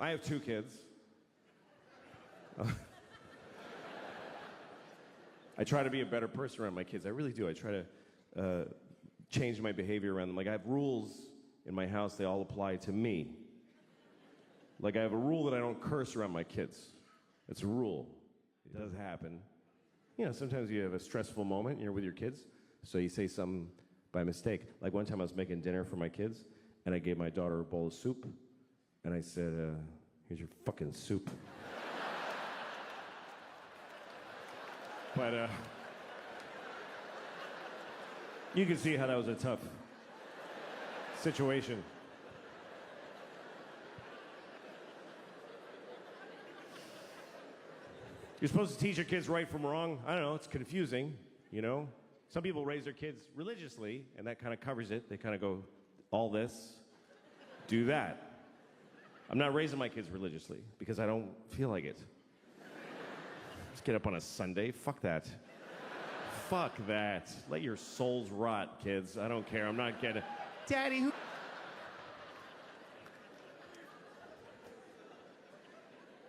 I have 2 kids. I try to be a better person around my kids. I really do. I try to change my behavior around them. Like, I have rules in my house. They all apply to me. Like, I have a rule that I don't curse around my kids. It's a rule. It does happen. You know, sometimes you have a stressful moment, you're with your kids, so you say something by mistake. Like, one time I was making dinner for my kids, and I gave my daughter a bowl of soup, and I said, here's your fucking soup. But, you can see how that was a tough situation. You're supposed to teach your kids right from wrong. I don't know, it's confusing, you know? Some people raise their kids religiously, and that kind of covers it. They kind of go, all this, do that. I'm not raising my kids religiously because I don't feel like it. Just get up on a Sunday, fuck that. Fuck that. Let your souls rot, kids. I don't care, I'm not getting... Daddy, who...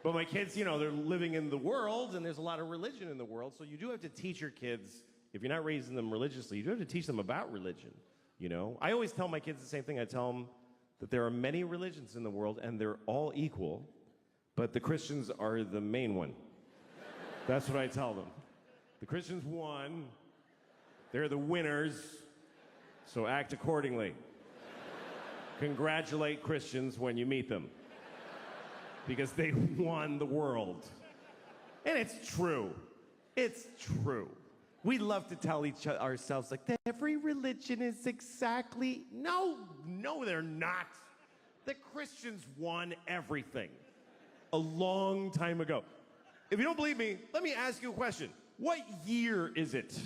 But my kids, you know, they're living in the world, and there's a lot of religion in the world, so you do have to teach your kids, if you're not raising them religiously, you do have to teach them about religion, you know? I always tell my kids the same thing. I tell them that there are many religions in the world, and they're all equal, but the Christians are the main one. That's what I tell them. The Christians won. They're the winners, so act accordingly. Congratulate Christians when you meet them, because they won the world. And it's true. It's true. We love to tell ourselves like that every religion is exactly... No, they're not. The Christians won everything a long time ago. If you don't believe me, let me ask you a question. What year is it?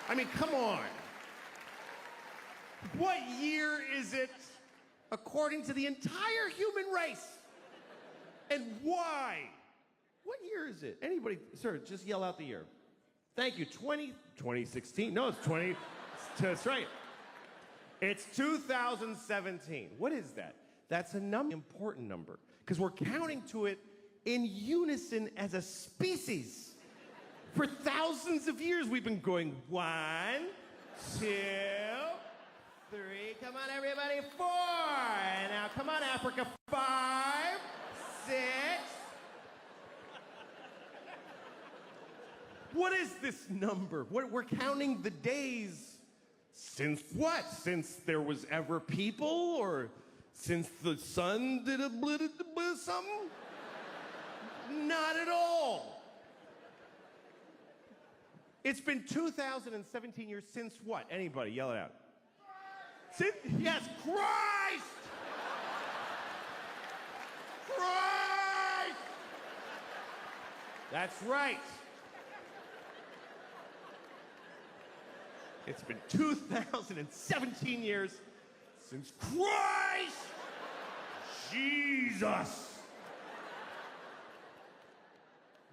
I mean, come on. What year is it according to the entire human race? And why? What year is it? Anybody, sir, just yell out the year. Thank you. 2016. No, it's 20. That's right. It's 2017. What is that? That's a important number, because we're counting to it in unison as a species. For thousands of years, we've been going 1, 2, 3. Come on, everybody. 4. And now, come on, Africa. 5, 6. What is this number? We're counting the days since what? Since there was ever people, or since the sun did a something? Not at all. It's been 2017 years since what? Anybody, yell it out. Since, yes, Christ! Christ! That's right. It's been 2017 years since Christ Jesus.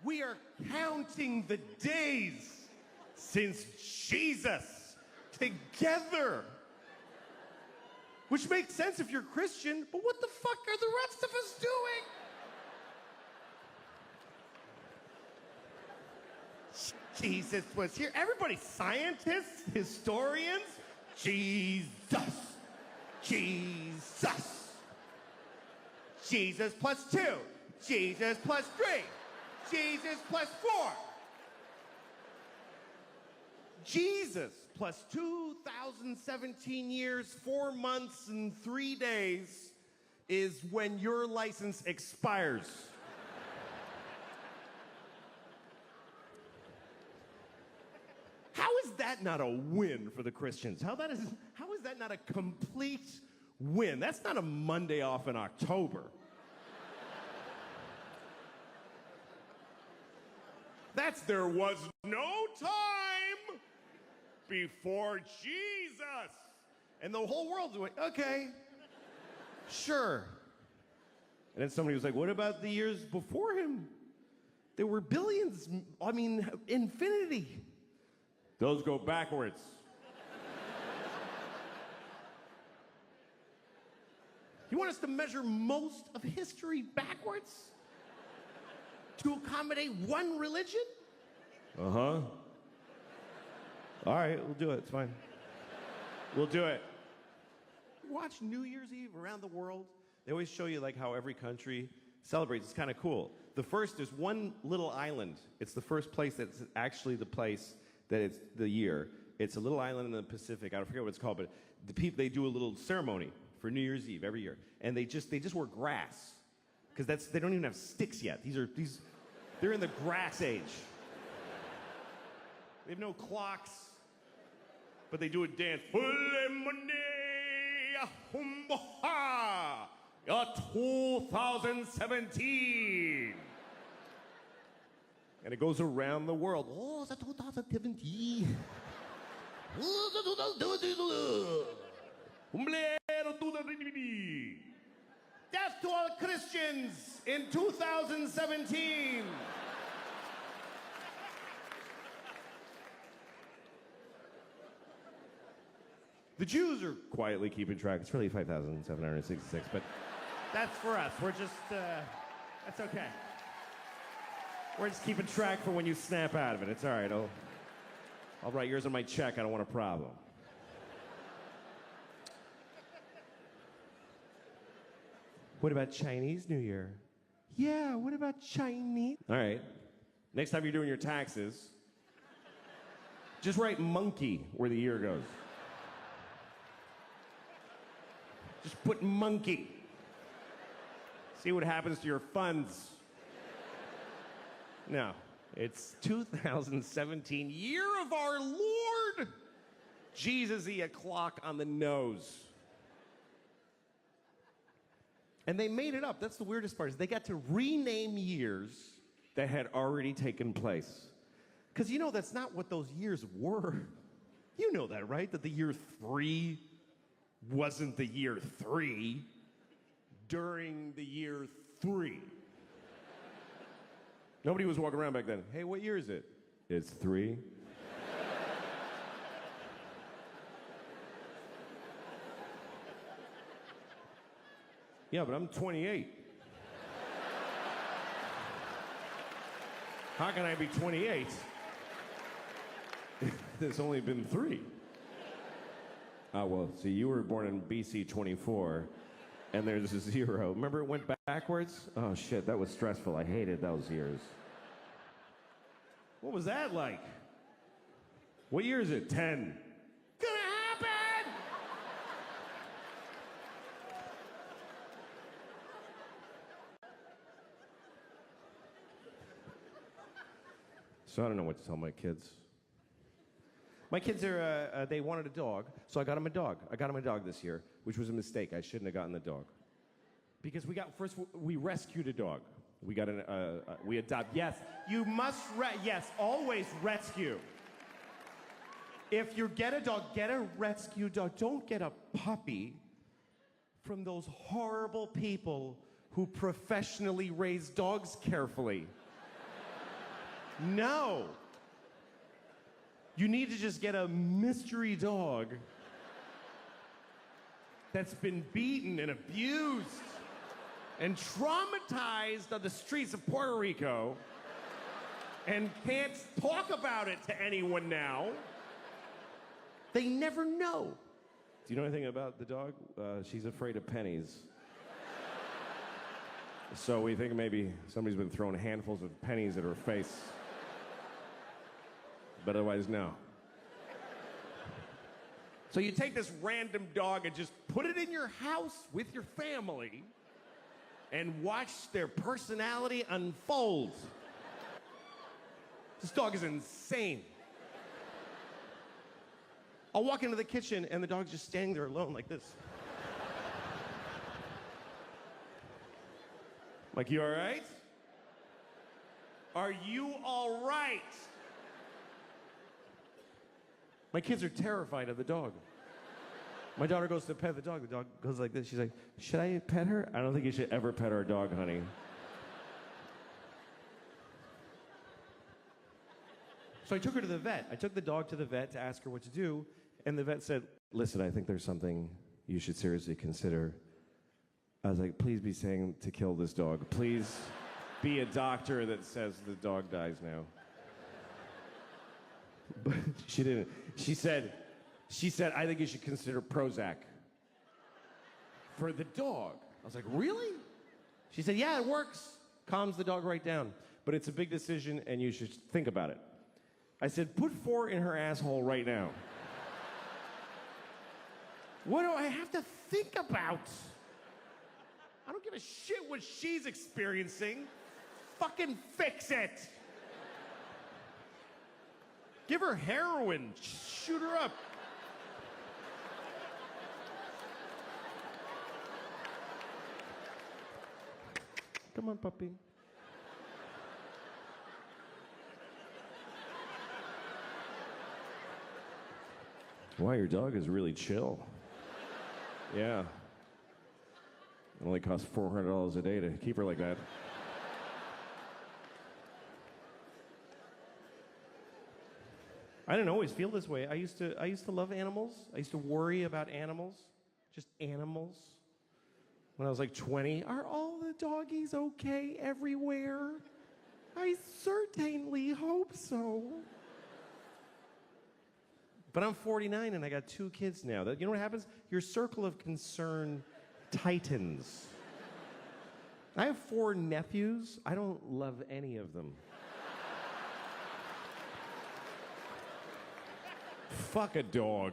We are counting the days since Jesus together. Which makes sense if you're Christian, but what the fuck are the rest of us doing? Jesus was here. Everybody, scientists, historians, Jesus. Jesus. Jesus plus 2. Jesus plus 3. Jesus plus 4. Jesus plus 2017 years, 4 months, and 3 days is when your license expires. How is that not a win for the Christians? How is that not a complete win? That's not a Monday off in October. That's there was no time before Jesus. And the whole world's like, okay, sure. And then somebody was like, what about the years before him? There were billions, I mean, infinity. Those go backwards. want us to measure most of history backwards? To accommodate one religion? Uh-huh. All right, we'll do it. It's fine. We'll do it. Watch New Year's Eve around the world. They always show you like how every country celebrates. It's kind of cool. The first, there's one little island. It's the first place that's actually the place that it's the year. It's a little island in the Pacific. I forget what it's called, but the people, they do a little ceremony for New Year's Eve every year. And they just wear grass. Because they don't even have sticks yet. They're in the grass age. They have no clocks, but they do a dance. 2017. And it goes around the world. Oh, it's 2017. Death to all Christians in 2017. The Jews are quietly keeping track. It's really 5,766, but that's for us. We're just, that's okay. We're just keeping track for when you snap out of it. It's all right. I'll write yours on my check. I don't want a problem. What about Chinese New Year? Yeah, what about Chinese? All right. Next time you're doing your taxes, just write monkey where the year goes. Just put monkey. See what happens to your funds. No, it's 2017, year of our Lord. Jesus-y, a clock on the nose. And they made it up. That's the weirdest part, is they got to rename years that had already taken place. Because you know that's not what those years were. You know that, right? That the year 3 wasn't the year 3 during the year 3. Nobody was walking around back then. Hey, what year is it? It's 3. Yeah, but I'm 28. How can I be 28? There's only been 3. Oh, well, see, you were born in BC 24, and there's a 0. Remember it went backwards? Oh, shit, that was stressful. I hated those years. What was that like? What year is it? 10. Gonna happen! So I don't know what to tell my kids. My kids are, they wanted a dog, so I got them a dog. I got them a dog this year, which was a mistake. I shouldn't have gotten the dog. Because we rescued a dog. We got we adopt. Yes, you must, yes, always rescue. If you get a dog, get a rescue dog. Don't get a puppy from those horrible people who professionally raise dogs carefully. No. You need to just get a mystery dog that's been beaten and abused and traumatized on the streets of Puerto Rico and can't talk about it to anyone now. They never know. Do you know anything about the dog? She's afraid of pennies. So we think maybe somebody's been throwing handfuls of pennies at her face. But otherwise, no. So you take this random dog and just put it in your house with your family and watch their personality unfold. This dog is insane. I'll walk into the kitchen and the dog's just standing there alone like this. Like, you all right? Are you all right? My kids are terrified of the dog. My daughter goes to pet the dog goes like this. She's like, should I pet her? I don't think you should ever pet our dog, honey. So I took her to the vet. I took the dog to the vet to ask her what to do, and the vet said, listen, I think there's something you should seriously consider. I was like, please be saying to kill this dog. Please be a doctor that says the dog dies now. But she didn't. She said, I think you should consider Prozac for the dog. I was like, really? She said, yeah, it works. Calms the dog right down. But it's a big decision, and you should think about it. I said, put 4 in her asshole right now. What do I have to think about? I don't give a shit what she's experiencing. Fucking fix it. Give her heroin. Shoot her up. Come on, puppy. Wow, your dog is really chill. Yeah. It only costs $400 a day to keep her like that. I didn't always feel this way. I used to love animals. I used to worry about animals, just animals. When I was like 20, are all the doggies okay everywhere? I certainly hope so. But I'm 49 and I got 2 kids now. You know what happens? Your circle of concern tightens. I have 4 nephews. I don't love any of them. Fuck a dog.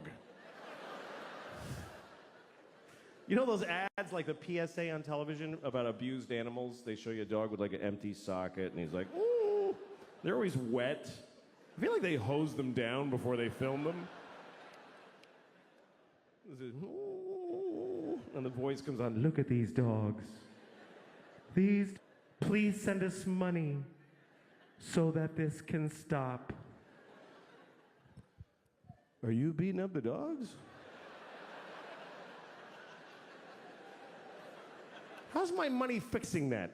You know those ads, like the PSA on television about abused animals? They show you a dog with like an empty socket, and he's like, ooh. They're always wet. I feel like they hose them down before they film them. And the voice comes on, look at these dogs. Please send us money so that this can stop. Are you beating up the dogs? How's my money fixing that?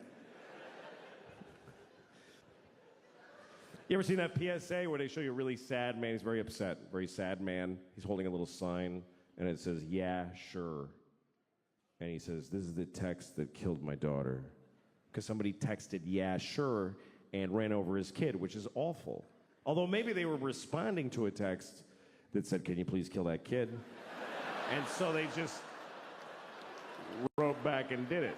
You ever seen that PSA where they show you a really sad man? He's very upset, very sad man. He's holding a little sign, and it says, yeah, sure. And he says, this is the text that killed my daughter. Because somebody texted, yeah, sure, and ran over his kid, which is awful. Although maybe they were responding to a text that said, can you please kill that kid? And so they just wrote back and did it.